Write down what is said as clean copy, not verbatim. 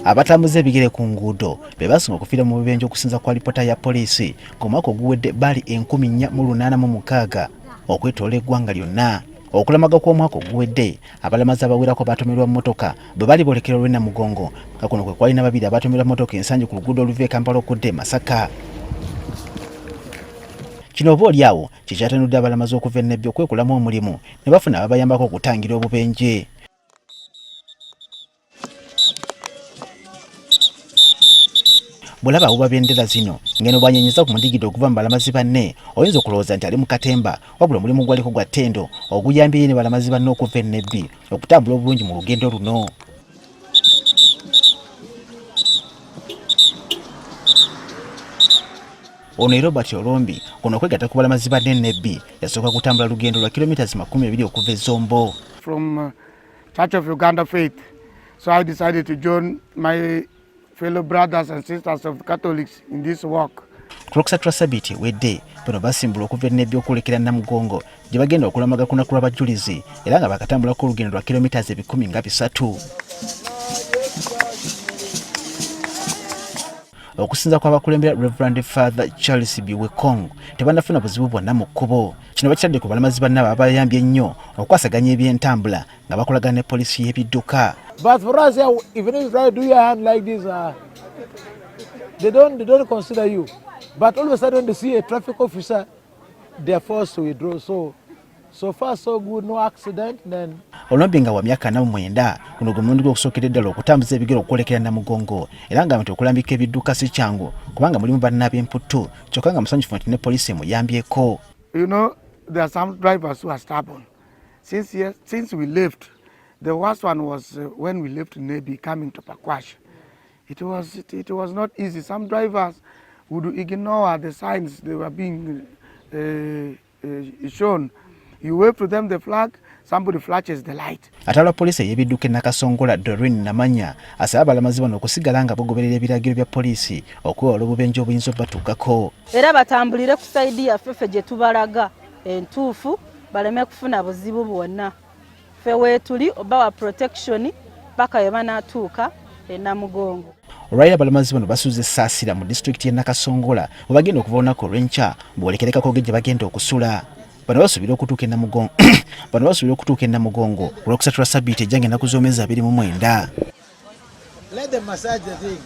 Abatambuza ebigere ku nguudo be basinga okufiira mu bubenje okusinza kwa lipoota ya poliisi ku mwaka oguwedde bali 1486 okwetoola eggwanga lyonna. Okulamaga kw'omwaka oguwedde abalamazi abawerako batomerwa mu mmotoka bwe bali boolekera olw'e Namugongo nga kuno kwe kwali n'ababiri abatomerwa mmotoka ensangi ku luguudo oluva e Kampala okudda e Masaka. Kino oba oliawo kikyatanudde abalamazi okuva e Nebbi okwekulamu omulimu ne bafuna ababayambako okutangira obubenje. Bw'olaba abuba bendera zino ngeno bwanyenyeza ku mudigido okuva mu balamazi banne oyinza okulowooza nti ali mu katemba, wabula omulimu gwaliko gwa ttendo oguyambye ne balamazi banne okuva e Nebbi okutambula obulungi mu lugendo luno. Ono Robert Orombi kuno okwegatta ku balamazi banne Nebbi yasooka kutambula lugendo lwa kilometers 20 okuva e Zombo. From Church of Uganda Faith, so I decided to join my fellow brothers and sisters of Catholics in this walk. Kuloksa Sabiti wedde bano basimbula okuva e Nebbi okwolekera Namugongo gye bagenda okulamaga ku lunaku lw'abajulizi era nga bakatambulako olugendo lwa kilometers 13. Okusinza kw'abakulembera Reverend Father Charles Biwekong tebannafuna buzibu bwonna mu kkubo. Kino bakitadde ku balamazi banne abayambye ennyo okwasaganya eby'entambula nga bakolagana ne poliisi y'ebidduka. But for us, even if you try to do your hand like this, they don't consider you. But all of a sudden, they see a traffic officer, they are forced to withdraw. So far, so good, no accident. Then Orombi nga wa myaka 49 kuno gwe mulundi gw'okusookedde ddala okutambuza ebigere okwolekera Namugongo era nga nti okulambika ebidduka si kyangu kubanga mulimu bannaabwe emputtu kyokka nga musanyufu nti ne poliisi emuyambyeko. You know, there are some drivers who are stubborn. Since we left, the worst one was when we left Nebbi coming to Pakwash. It was not easy. Some drivers would ignore the signs they were being shown. You wave to them the flag, somebody flashes the light. Atala poliisi ey'ebidduka Nakasongola Namanya asaba abalamazi bano okusigala nga bagoberera ebiragiro bya poliisi okwewala obubenje obuyinza obbatuukako. Era batambulire ku sayidi yaffe gye tubalaga entuufu baleme kufuna buzibu bwonna. Ffe weetuli oba wa protection paka we banaatuuka e Namugongo. Olwaleero abalamazi bano basuze Ssaasira mu disitulikiti y'e Nakasongola we bagenda okuva olunaku olw'enkya bw'olekerekako gye bagenda okusula. Bano basuubira okutuuka e Namugongo olw'okusatula Sabbiiti ejjanga ennaku z'omwezi 29. let them massage the thing.